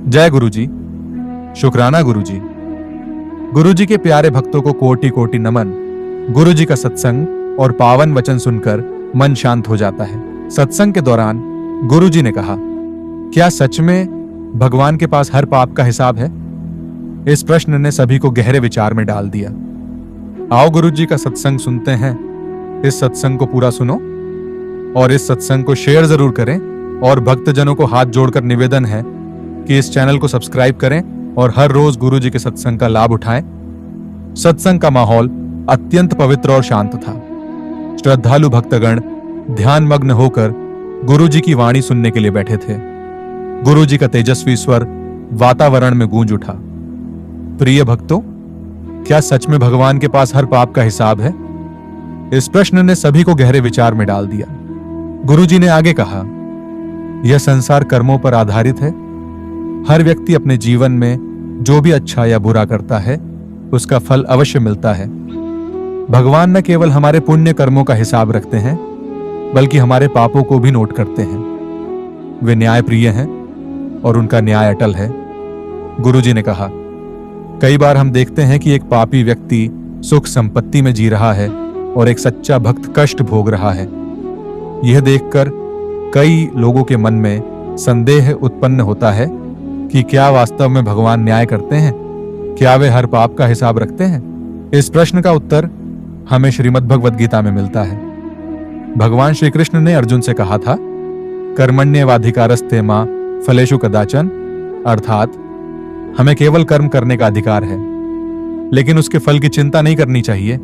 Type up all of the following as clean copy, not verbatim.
जय गुरुजी। शुक्राना गुरुजी। गुरुजी के प्यारे भक्तों को कोटि कोटि नमन। गुरुजी का सत्संग और पावन वचन सुनकर मन शांत हो जाता है। सत्संग के दौरान गुरुजी ने कहा, क्या सच में भगवान के पास हर पाप का हिसाब है? इस प्रश्न ने सभी को गहरे विचार में डाल दिया। आओ गुरुजी का सत्संग सुनते हैं। इस सत्संग को पूरा सुनो और इस सत्संग को शेयर जरूर करें। और भक्तजनों को हाथ जोड़कर निवेदन है कि इस चैनल को सब्सक्राइब करें और हर रोज गुरुजी के सत्संग का लाभ उठाएं। सत्संग का माहौल अत्यंत पवित्र और शांत था। श्रद्धालु भक्तगण ध्यान मग्न होकर गुरुजी की वाणी सुनने के लिए बैठे थे। गुरुजी का तेजस्वी स्वर वातावरण में गूंज उठा। प्रिय भक्तों, क्या सच में भगवान के पास हर पाप का हिसाब है? इस प्रश्न ने सभी को गहरे विचार में डाल दिया। गुरुजी ने आगे कहा, यह संसार कर्मों पर आधारित है। हर व्यक्ति अपने जीवन में जो भी अच्छा या बुरा करता है उसका फल अवश्य मिलता है। भगवान न केवल हमारे पुण्य कर्मों का हिसाब रखते हैं बल्कि हमारे पापों को भी नोट करते हैं। वे न्याय प्रिय हैं और उनका न्याय अटल है। गुरुजी ने कहा, कई बार हम देखते हैं कि एक पापी व्यक्ति सुख संपत्ति में जी रहा है और एक सच्चा भक्त कष्ट भोग रहा है। यह देखकर कई लोगों के मन में संदेह उत्पन्न होता है कि क्या वास्तव में भगवान न्याय करते हैं? क्या वे हर पाप का हिसाब रखते हैं? इस प्रश्न का उत्तर हमें श्रीमद् भगवद गीता में मिलता है। भगवान श्री कृष्ण ने अर्जुन से कहा था, कर्मण्येवाधिकारस्ते मा फलेषु कदाचन, अर्थात हमें केवल कर्म करने का अधिकार है, लेकिन उसके फल की चिंता नहीं करनी चाहिए,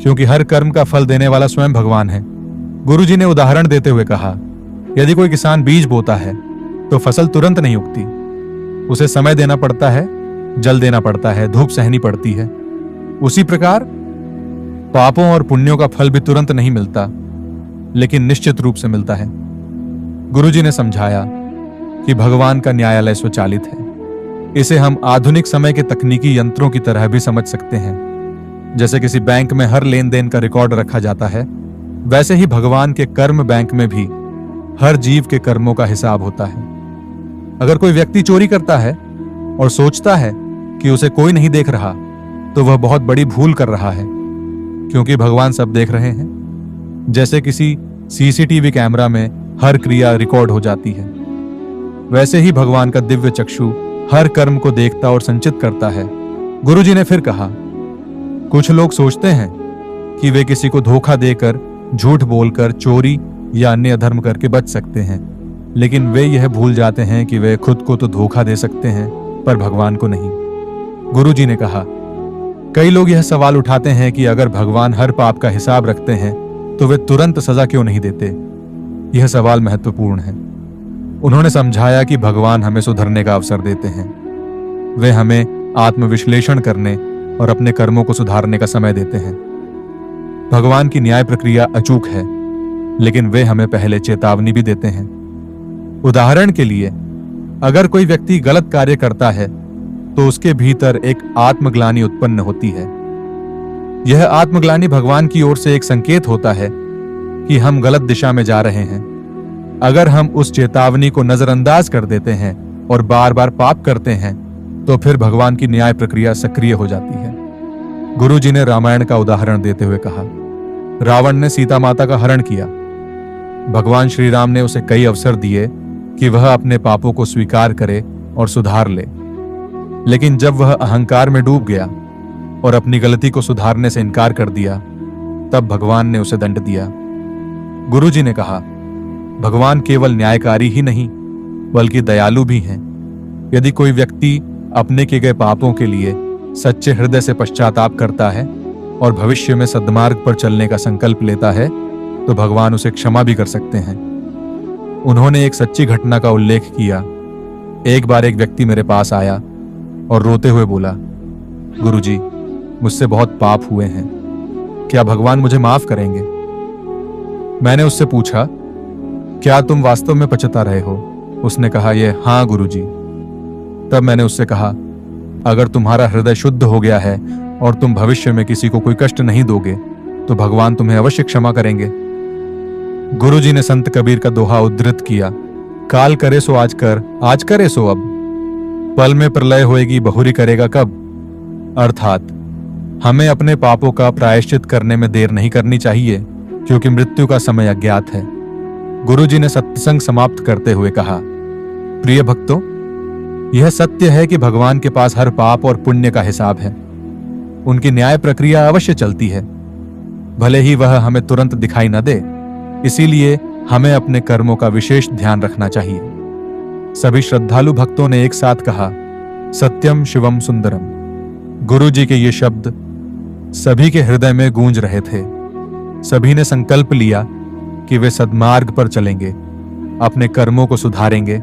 क्योंकि हर कर्म का फल देने वाला स्वयं भगवान है। गुरुजी ने उदाहरण देते हुए कहा, यदि कोई किसान बीज बोता है तो फसल तुरंत नहीं उगती। उसे समय देना पड़ता है, जल देना पड़ता है, धूप सहनी पड़ती है। उसी प्रकार पापों और पुण्यों का फल भी तुरंत नहीं मिलता, लेकिन निश्चित रूप से मिलता है। गुरुजी ने समझाया कि भगवान का न्यायालय स्वचालित है। इसे हम आधुनिक समय के तकनीकी यंत्रों की तरह भी समझ सकते हैं। जैसे किसी बैंक में हर लेन देन का रिकॉर्ड रखा जाता है, वैसे ही भगवान के कर्म बैंक में भी हर जीव के कर्मों का हिसाब होता है। अगर कोई व्यक्ति चोरी करता है और सोचता है कि उसे कोई नहीं देख रहा, तो वह बहुत बड़ी भूल कर रहा है, क्योंकि भगवान सब देख रहे हैं। जैसे किसी सीसीटीवी कैमरा में हर क्रिया रिकॉर्ड हो जाती है, वैसे ही भगवान का दिव्य चक्षु हर कर्म को देखता और संचित करता है। गुरुजी ने फिर कहा, कुछ लोग सोचते हैं कि वे किसी को धोखा देकर, झूठ बोलकर, चोरी या अन्य अधर्म करके बच सकते हैं, लेकिन वे यह भूल जाते हैं कि वे खुद को तो धोखा दे सकते हैं पर भगवान को नहीं। गुरुजी ने कहा, कई लोग यह सवाल उठाते हैं कि अगर भगवान हर पाप का हिसाब रखते हैं तो वे तुरंत सजा क्यों नहीं देते? यह सवाल महत्वपूर्ण है। उन्होंने समझाया कि भगवान हमें सुधरने का अवसर देते हैं। वे हमें आत्मविश्लेषण करने और अपने कर्मों को सुधारने का समय देते हैं। भगवान की न्याय प्रक्रिया अचूक है, लेकिन वे हमें पहले चेतावनी भी देते हैं। उदाहरण के लिए, अगर कोई व्यक्ति गलत कार्य करता है तो उसके भीतर एक आत्मग्लानि उत्पन्न होती है। यह आत्मग्लानि भगवान की ओर से एक संकेत होता है कि हम गलत दिशा में जा रहे हैं। अगर हम उस चेतावनी को नजरअंदाज कर देते हैं और बार बार पाप करते हैं तो फिर भगवान की न्याय प्रक्रिया सक्रिय हो जाती है। गुरुजी ने रामायण का उदाहरण देते हुए कहा, रावण ने सीता माता का हरण किया। भगवान श्री राम ने उसे कई अवसर दिए कि वह अपने पापों को स्वीकार करे और सुधार ले, लेकिन जब वह अहंकार में डूब गया और अपनी गलती को सुधारने से इनकार कर दिया, तब भगवान ने उसे दंड दिया। गुरुजी ने कहा, भगवान केवल न्यायकारी ही नहीं बल्कि दयालु भी हैं। यदि कोई व्यक्ति अपने किए गए पापों के लिए सच्चे हृदय से पश्चाताप करता है और भविष्य में सद्मार्ग पर चलने का संकल्प लेता है तो भगवान उसे क्षमा भी कर सकते हैं। उन्होंने एक सच्ची घटना का उल्लेख किया। एक बार एक व्यक्ति मेरे पास आया और रोते हुए बोला, गुरुजी, मुझसे बहुत पाप हुए हैं, क्या भगवान मुझे माफ करेंगे? मैंने उससे पूछा, क्या तुम वास्तव में पछता रहे हो? उसने कहा, यह हाँ गुरुजी। तब मैंने उससे कहा, अगर तुम्हारा हृदय शुद्ध हो गया है और तुम भविष्य में किसी को कोई कष्ट नहीं दोगे तो भगवान तुम्हें अवश्य क्षमा करेंगे। गुरुजी ने संत कबीर का दोहा उद्धृत किया, काल करे सो आज कर, आज करे सो अब। पल में प्रलय होएगी, बहुरी करेगा कब। अर्थात हमें अपने पापों का प्रायश्चित करने में देर नहीं करनी चाहिए, क्योंकि मृत्यु का समय अज्ञात है। गुरुजी ने सत्संग समाप्त करते हुए कहा, प्रिय भक्तों, यह सत्य है कि भगवान के पास हर पाप और पुण्य का हिसाब है। उनकी न्याय प्रक्रिया अवश्य चलती है, भले ही वह हमें तुरंत दिखाई न दे। इसीलिए हमें अपने कर्मों का विशेष ध्यान रखना चाहिए। सभी श्रद्धालु भक्तों ने एक साथ कहा, सत्यम शिवम सुंदरम। गुरुजी के ये शब्द सभी के हृदय में गूंज रहे थे। सभी ने संकल्प लिया कि वे सद्मार्ग पर चलेंगे, अपने कर्मों को सुधारेंगे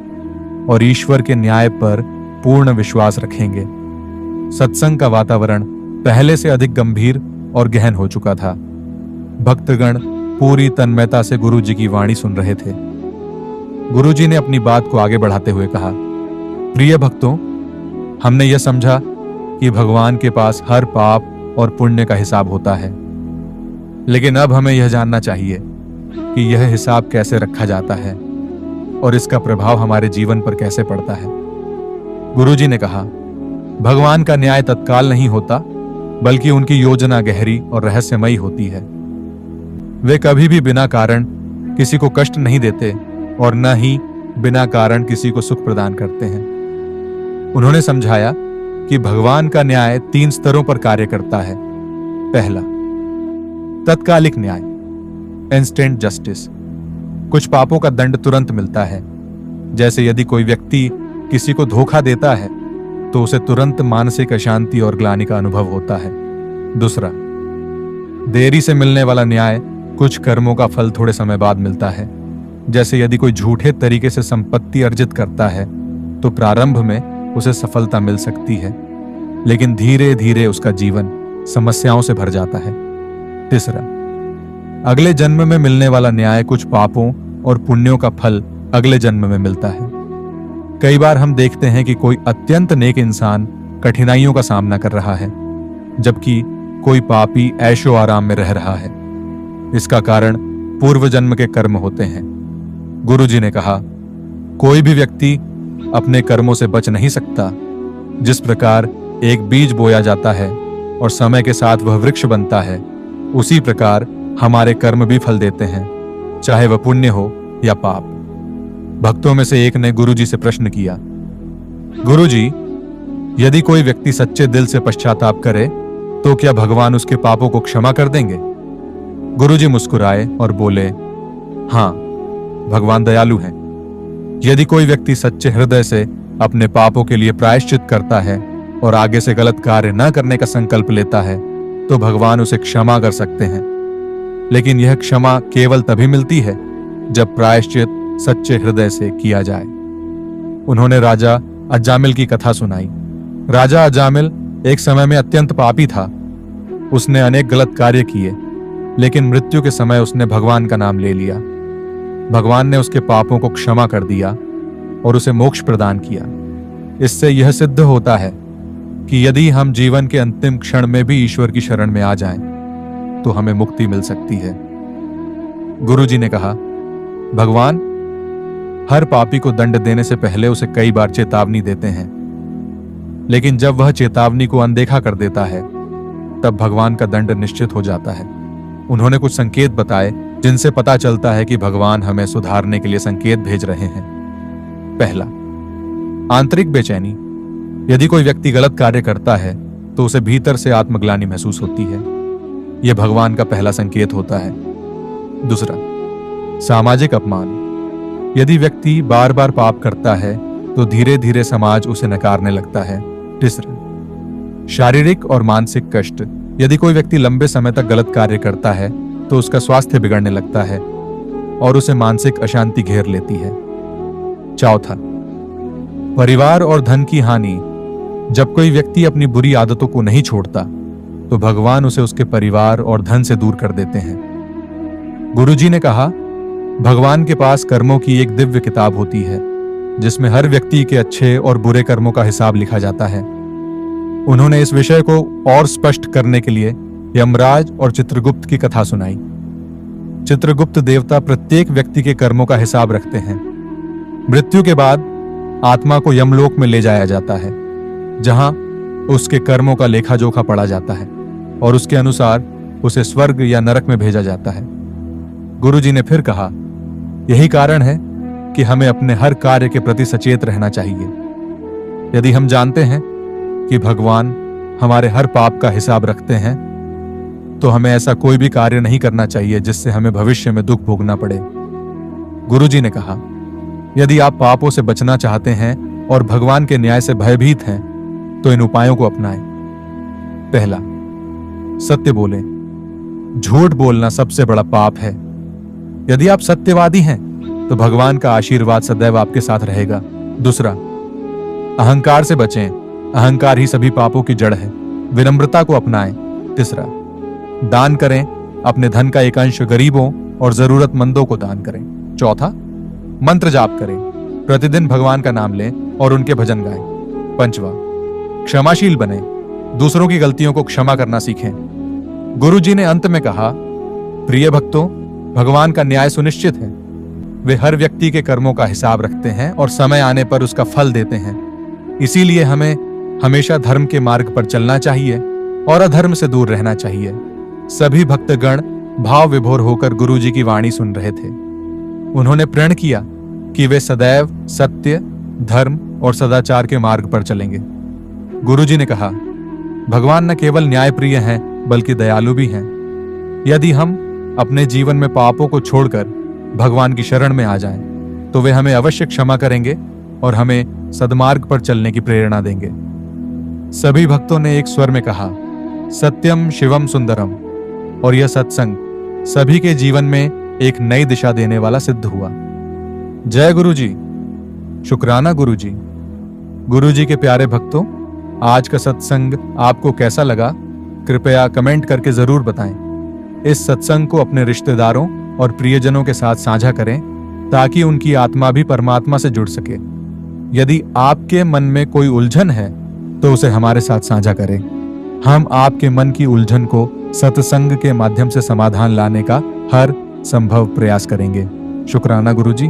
और ईश्वर के न्याय पर पूर्ण विश्वास रखेंगे। सत्संग का वातावरण पहले से अधिक गंभीर और गहन हो चुका था। भक्तगण पूरी तन्मयता से गुरुजी की वाणी सुन रहे थे। गुरुजी ने अपनी बात को आगे बढ़ाते हुए कहा, प्रिय भक्तों, हमने यह समझा कि भगवान के पास हर पाप और पुण्य का हिसाब होता है, लेकिन अब हमें यह जानना चाहिए कि यह हिसाब कैसे रखा जाता है और इसका प्रभाव हमारे जीवन पर कैसे पड़ता है। गुरुजी ने कहा, भगवान का न्याय तत्काल नहीं होता, बल्कि उनकी योजना गहरी और रहस्यमयी होती है। वे कभी भी बिना कारण किसी को कष्ट नहीं देते और न ही बिना कारण किसी को सुख प्रदान करते हैं। उन्होंने समझाया कि भगवान का न्याय 3 स्तरों पर कार्य करता है। पहला, तत्कालिक न्याय, इंस्टेंट जस्टिस। कुछ पापों का दंड तुरंत मिलता है। जैसे यदि कोई व्यक्ति किसी को धोखा देता है तो उसे तुरंत मानसिक अशांति और ग्लानि का अनुभव होता है। दूसरा, देरी से मिलने वाला न्याय, कुछ कर्मों का फल थोड़े समय बाद मिलता है। जैसे यदि कोई झूठे तरीके से संपत्ति अर्जित करता है तो प्रारंभ में उसे सफलता मिल सकती है, लेकिन धीरे धीरे उसका जीवन समस्याओं से भर जाता है। तीसरा, अगले जन्म में मिलने वाला न्याय, कुछ पापों और पुण्यों का फल अगले जन्म में मिलता है। कई बार हम देखते हैं कि कोई अत्यंत नेक इंसान कठिनाइयों का सामना कर रहा है, जबकि कोई पापी ऐशो आराम में रह रहा है। इसका कारण पूर्व जन्म के कर्म होते हैं। गुरुजी ने कहा, कोई भी व्यक्ति अपने कर्मों से बच नहीं सकता। जिस प्रकार एक बीज बोया जाता है और समय के साथ वह वृक्ष बनता है, उसी प्रकार हमारे कर्म भी फल देते हैं, चाहे वह पुण्य हो या पाप। भक्तों में से एक ने गुरुजी से प्रश्न किया, गुरुजी, यदि कोई व्यक्ति सच्चे दिल से पश्चाताप करे तो क्या भगवान उसके पापों को क्षमा कर देंगे? गुरुजी मुस्कुराए और बोले, हाँ, भगवान दयालु हैं। यदि कोई व्यक्ति सच्चे हृदय से अपने पापों के लिए प्रायश्चित करता है और आगे से गलत कार्य न करने का संकल्प लेता है तो भगवान उसे क्षमा कर सकते हैं। लेकिन यह क्षमा केवल तभी मिलती है जब प्रायश्चित सच्चे हृदय से किया जाए। उन्होंने राजा अजामिल की कथा सुनाई। राजा अजामिल एक समय में अत्यंत पापी था। उसने अनेक गलत कार्य किए, लेकिन मृत्यु के समय उसने भगवान का नाम ले लिया। भगवान ने उसके पापों को क्षमा कर दिया और उसे मोक्ष प्रदान किया। इससे यह सिद्ध होता है कि यदि हम जीवन के अंतिम क्षण में भी ईश्वर की शरण में आ जाएं, तो हमें मुक्ति मिल सकती है। गुरुजी ने कहा, भगवान हर पापी को दंड देने से पहले उसे कई बार चेतावनी देते हैं, लेकिन जब वह चेतावनी को अनदेखा कर देता है तब भगवान का दंड निश्चित हो जाता है। उन्होंने कुछ संकेत बताए जिनसे पता चलता है कि भगवान हमें सुधारने के लिए संकेत भेज रहे हैं। पहला, आंतरिक बेचैनी। यदि कोई व्यक्ति गलत कार्य करता है तो उसे भीतर से आत्मग्लानि महसूस होती है। यह भगवान का पहला संकेत होता है। दूसरा, सामाजिक अपमान। यदि व्यक्ति बार बार पाप करता है तो धीरे धीरे समाज उसे नकारने लगता है। तीसरा, शारीरिक और मानसिक कष्ट। यदि कोई व्यक्ति लंबे समय तक गलत कार्य करता है तो उसका स्वास्थ्य बिगड़ने लगता है और उसे मानसिक अशांति घेर लेती है। चौथा, परिवार और धन की हानि। जब कोई व्यक्ति अपनी बुरी आदतों को नहीं छोड़ता तो भगवान उसे उसके परिवार और धन से दूर कर देते हैं। गुरुजी ने कहा, भगवान के पास कर्मों की एक दिव्य किताब होती है जिसमें हर व्यक्ति के अच्छे और बुरे कर्मों का हिसाब लिखा जाता है। उन्होंने इस विषय को और स्पष्ट करने के लिए यमराज और चित्रगुप्त की कथा सुनाई। चित्रगुप्त देवता प्रत्येक व्यक्ति के कर्मों का हिसाब रखते हैं। मृत्यु के बाद आत्मा को यमलोक में ले जाया जाता है, जहां उसके कर्मों का लेखा जोखा पढ़ा जाता है और उसके अनुसार उसे स्वर्ग या नरक में भेजा जाता है। गुरुजी ने फिर कहा, यही कारण है कि हमें अपने हर कार्य के प्रति सचेत रहना चाहिए। यदि हम जानते हैं कि भगवान हमारे हर पाप का हिसाब रखते हैं, तो हमें ऐसा कोई भी कार्य नहीं करना चाहिए जिससे हमें भविष्य में दुख भोगना पड़े। गुरुजी ने कहा, यदि आप पापों से बचना चाहते हैं और भगवान के न्याय से भयभीत हैं, तो इन उपायों को अपनाएं। पहला, सत्य बोलें। झूठ बोलना सबसे बड़ा पाप है। यदि आप सत्यवादी हैं, तो भगवान का आशीर्वाद सदैव आपके साथ रहेगा। दूसरा, अहंकार से बचें। अहंकार ही सभी पापों की जड़ है। विनम्रता को अपनाएं। तीसरा, दान करें। अपने धन का एक अंश गरीबों और जरूरतमंदों को दान करें। चौथा, मंत्र जाप करें। प्रतिदिन भगवान का नाम लें और उनके भजन गाएं। पंचवा, क्षमाशील बने। दूसरों की गलतियों को क्षमा करना सीखें। गुरुजी ने अंत में कहा, प्रिय भक्तों, भगवान का न्याय सुनिश्चित है। वे हर व्यक्ति के कर्मों का हिसाब रखते हैं और समय आने पर उसका फल देते हैं। इसीलिए हमें हमेशा धर्म के मार्ग पर चलना चाहिए और अधर्म से दूर रहना चाहिए। सभी भक्तगण भाव विभोर होकर गुरुजी की वाणी सुन रहे थे। उन्होंने प्रण किया कि वे सदैव सत्य, धर्म और सदाचार के मार्ग पर चलेंगे। गुरुजी ने कहा, भगवान न केवल न्यायप्रिय हैं बल्कि दयालु भी हैं। यदि हम अपने जीवन में पापों को छोड़कर भगवान की शरण में आ जाएं, तो वे हमें अवश्य क्षमा करेंगे और हमें सद्मार्ग पर चलने की प्रेरणा देंगे। सभी भक्तों ने एक स्वर में कहा, सत्यम शिवम सुंदरम। और यह सत्संग सभी के जीवन में एक नई दिशा देने वाला सिद्ध हुआ। जय गुरुजी। शुक्राना गुरुजी। गुरुजी के प्यारे भक्तों, आज का सत्संग आपको कैसा लगा? कृपया कमेंट करके जरूर बताएं। इस सत्संग को अपने रिश्तेदारों और प्रियजनों के साथ साझा करें ताकि उनकी आत्मा भी परमात्मा से जुड़ सके। यदि आपके मन में कोई उलझन है तो उसे हमारे साथ साझा करें। हम आपके मन की उलझन को सत्संग के माध्यम से समाधान लाने का हर संभव प्रयास करेंगे। शुक्राना गुरुजी।